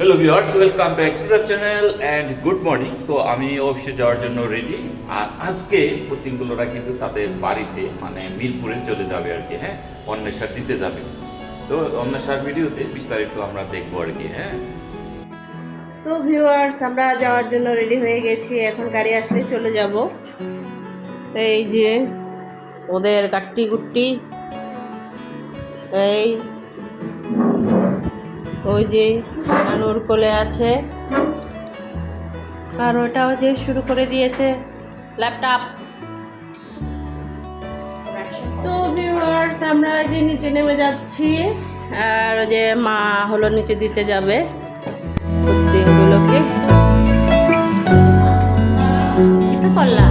Hello viewers, welcome back to the channel and good morning. তো আমি অফিসে যাওয়ার জন্য রেডি। আর আজকে প্রতিমগুলোরা কিন্তু তাদের বাড়িতে মানে মিরপুরে চলে যাবে আর কি। হ্যাঁ, অন্বেষার দিতে যাবে। তো অন্বেষার ভিডিওতে বিস্তারিত আমরা দেখবো আর কি। হ্যাঁ, তো ভিউয়ার্স, আমরা যাওয়ার জন্য রেডি হয়ে গেছি। এখন গাড়ি আসলে চলে যাব। এই যে ওদের গাট্টি গুট্টি, এই ওই যে নানুর কোলে আছে, আর ওটাও যে শুরু করে দিয়েছে ল্যাপটপ। তো ভিউয়ার্স, আমরা যে নিচে নেমে যাচ্ছি, আর ওই যে মা হলো নিচে দিতে যাবে বুদ্ধিগুলোকে। কি তো করলা?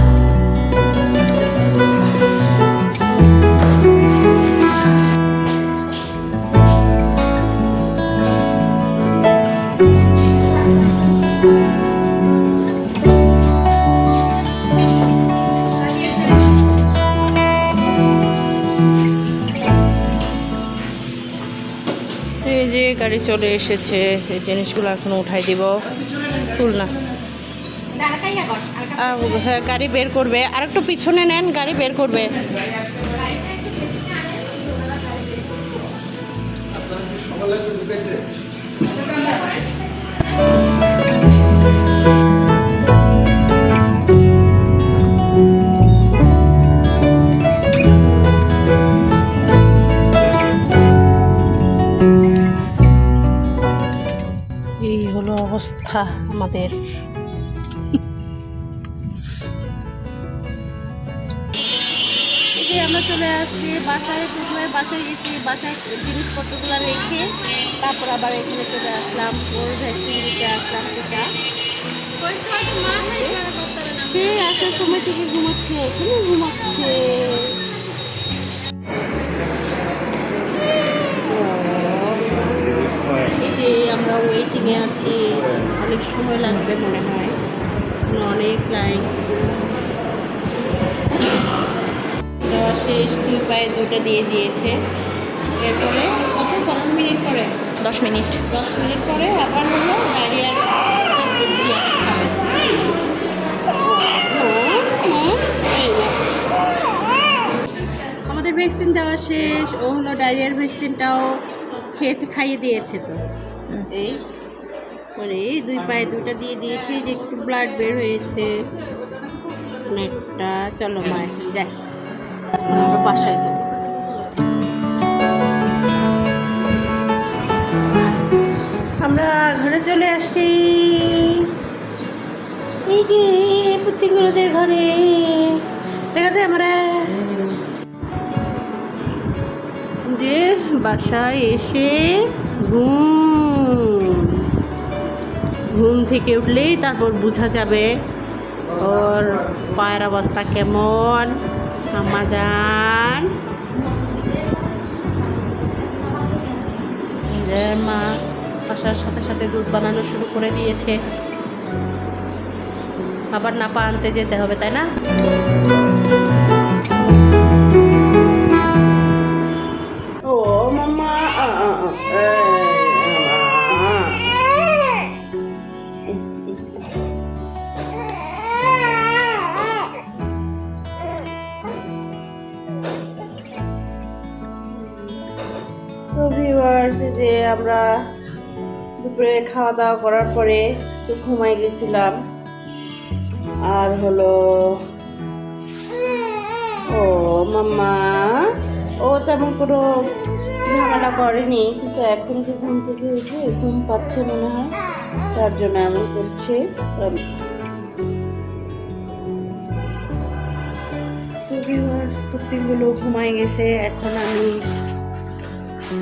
এই যে গাড়ি চলে এসেছে, এই জিনিসগুলো এখন উঠাই দিব। তুল না, হ্যাঁ গাড়ি বের করবে। আর একটু পিছনে নেন, গাড়ি বের করবে। এই হলো অবস্থা আমাদের। আমরা চলে আসছি বাসায়। প্রথমে বাসায় গেছি, বাসায় জিনিসপত্রগুলো রেখে তারপর আবার এখানে চলে আসলাম। ওর ভ্যাকসিন দিতে আসলাম। টিকা সে আসার সময় থেকে ঘুমাচ্ছে, এখানে ঘুমাচ্ছে। এই যে আমরা ওয়েটিংয়ে আছি, অনেক সময় লাগবে মনে হয়, অনেক লাইন। দেওয়া শেষ, 2 পায়ে 2টা দিয়ে দিয়েছে। এরপরে কত 15 মিনিট পরে, 10 মিনিট পরে আবার হলো ডায়রিয়ার আমাদের ভ্যাকসিন দেওয়া শেষ। ও হলো ডায়রিয়ার ভ্যাকসিনটাও খেয়েছে, খাইয়ে দিয়েছে। তো এই মানে 2 পায়ে 2টা দিয়ে দিয়েছে। যে একটু ব্লাড বের হয়েছে অনেকটা। চলো মায়ের যাই, বাসায় যাবো। আমরা ঘরে চলে আসছি। এই যে পুত্তিগুলোদের ঘরে দেখা যায় আমরা যে বাসায় এসে ঘুম থেকে উঠলেই তারপর বোঝা যাবে ওর পায়ের অবস্থা কেমন। আম্মা জান, মা আসার সাথে সাথে দুধ বানানো শুরু করে দিয়েছে। আবার নাপা আনতে যেতে হবে, তাই না? ও মাম্মা, তো ভিউয়ার্স, যে আমরা দুপুরে খাওয়া দাওয়া করার পরে একটু ঘুমাই গেছিলাম। আর হলো ও মাম্মা, ও তেমন কোনো ঝামেলা করেনি, কিন্তু এখন যে ঘুম থেকে উঠে ঘুম পাচ্ছে মনে হয়, তার জন্য এমন করছে। কুকুরগুলো ঘুমাই গেছে। এখন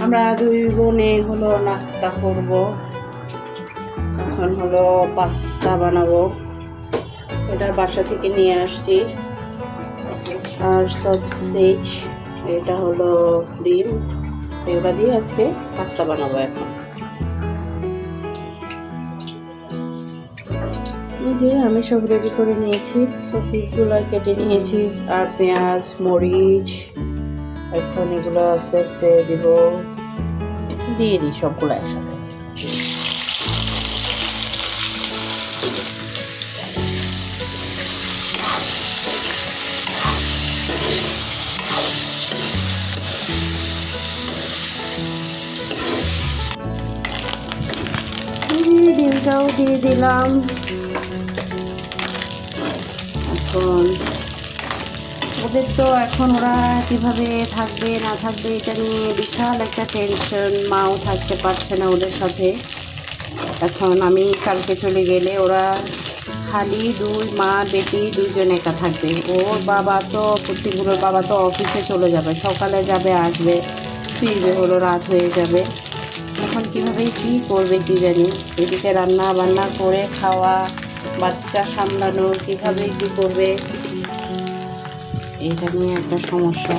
আমরা 2 বোনে হলো নাস্তা করব। এখন হলো পাস্তা বানাবো, এটা বাসা থেকে নিয়ে আসছি। আর সসেজ, এটা হলো ডিম, এগুলো দিয়ে আজকে পাস্তা বানাবো। এখন যে আমি সব রেডি করে নিয়েছি, সসেজগুলো কেটে নিয়েছি, আর পেঁয়াজ মরিচ। এখন এগুলো আস্তে আস্তে দিয়ে দিই সবগুলো একসাথে। ডিমটাও দিয়ে দিলাম। এখন ওদের তো এখন ওরা কিভাবে থাকবে না থাকবে এটা নিয়ে বিশাল একটা টেনশন, মাও থাকতে পারছে না ওদের সাথে। এখন আমি কালকে চলে গেলে ওরা খালি দুই মা বেটি দুইজন একা থাকবে। ওর বাবা তো পুত্রগুলোর বাবা তো অফিসে চলে যাবে, সকালে যাবে আসবে ফিরবে হলো রাত হয়ে যাবে। এখন কীভাবে কী করবে কী জানি, এদিকে রান্না বান্না করে খাওয়া, বাচ্চা সামলানো, কীভাবে কী করবে এটা নিয়ে একটা সমস্যা।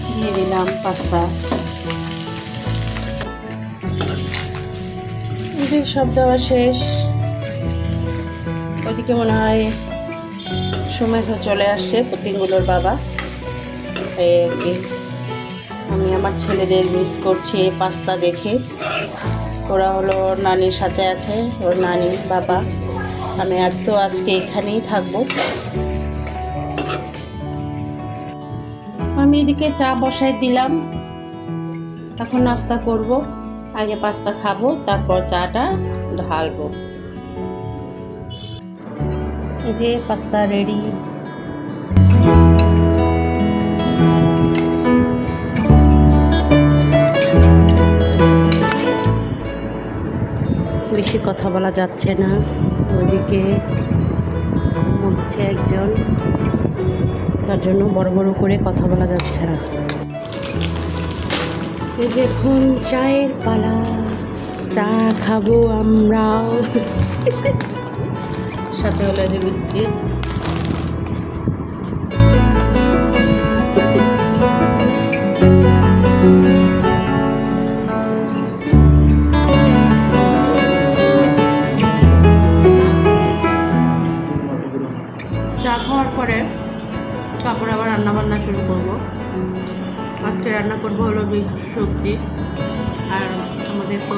দিয়ে দিলাম পাস্তা। সব দেওয়া শেষ। ওদিকে মনে হয় সময় চলে আসছে পুতিনগুলোর বাবা। এই আর কি, আমি আমার ছেলেদের মিস করছি এই পাস্তা দেখে। ওরা হলো ওর নানির সাথে আছে, ওর নানি বাবা। আমি আর তো আজকে এখানেই থাকবো। আমি এদিকে চা বসাই দিলাম, এখন নাস্তা করব। আগে পাস্তা খাবো, তারপর চাটা ঢালবো। এই যে পাস্তা রেডি। বেশি কথা বলা যাচ্ছে না, ওইদিকে হচ্ছে একজন, তার জন্য বড় বড় করে কথা বলা যাচ্ছে না। এই দেখুন চায়ের পালা, চা খাবো আমরাও। সাথে হলো যে বিস্কিট। চা খাওয়ার পরে তারপর আবার রান্না বান্না শুরু করব। আজকে রান্না করব হলো মিক্সড সবজি, আর আমাদের তো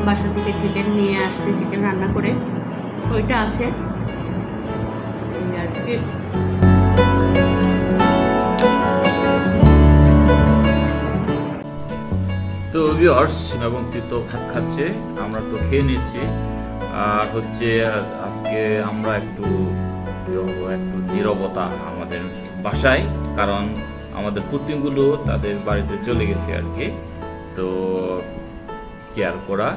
বাসা থেকে চিকেন নিয়ে আসছে, চিকেন রান্না করে ওইটা আছে আর কি। তো ভিউয়ার্স এবং তো ভাত খাচ্ছে, আমরা তো খেয়ে নিয়েছি। আর হচ্ছে আজকে আমরা একটু নীরবতা আমাদের বাসায়, কারণ আমাদের পুতিনগুলো তাদের বাড়িতে চলে গেছে আর কি, তো কেয়ার করা।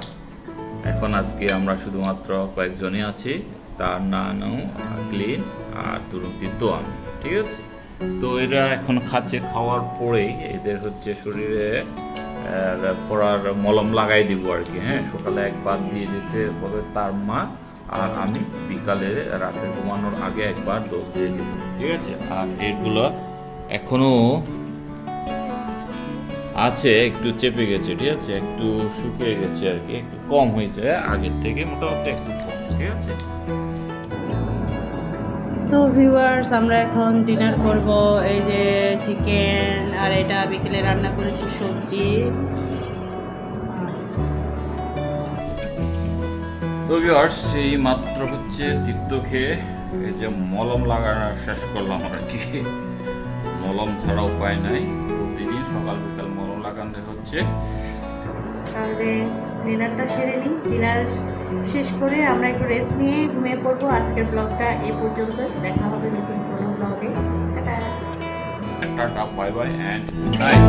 এখন আজকে আমরা শুধুমাত্র কয়েকজনই আছি, তার নানু, ক্লিন আর তুরুকি তো আমি, ঠিক আছে। তো এরা এখন খাচ্ছে, খাওয়ার পরেই এদের হচ্ছে শরীরে পড়ার মলম লাগাই দিব আর কি। হ্যাঁ, সকালে একবার দিয়ে দিয়েছে তার মা, আর আমি বিকালে রাতে ঘুমানোর আগে একবার ডোজ দিয়ে দিব, ঠিক আছে। আর এগুলো এখনো আছে, একটু চেপে গেছে, ঠিক আছে, একটু শুকিয়ে গেছে আর কি, একটু কম হয়েছে আগের থেকে, মোটামুটি একটু কম, ঠিক আছে। তো ভিউয়ার্স, আমরা এখন ডিনার করব। এই যে চিকেন, আর এটা বিকেলে রান্না করেছি সবজি। তো ভিউয়ার্স, এই মাত্র হচ্ছে তৃপ্ত খেয়ে এই যে মলম লাগানো শেষ করলাম আর কি। মলম ছাড়া উপায় নাই, প্রতিদিন সকাল বিকাল মলম লাগানো হচ্ছে। তাহলে ডিনারটা সেরে নিই। ডিনার শেষ করে আমরা একটু রেস্ট নিয়ে ঘুমিয়ে পড়বো। আজকের ব্লগটা এই পর্যন্ত, দেখা হবে নতুন কোনো ব্লগে। Tata, tata, bye bye and good night.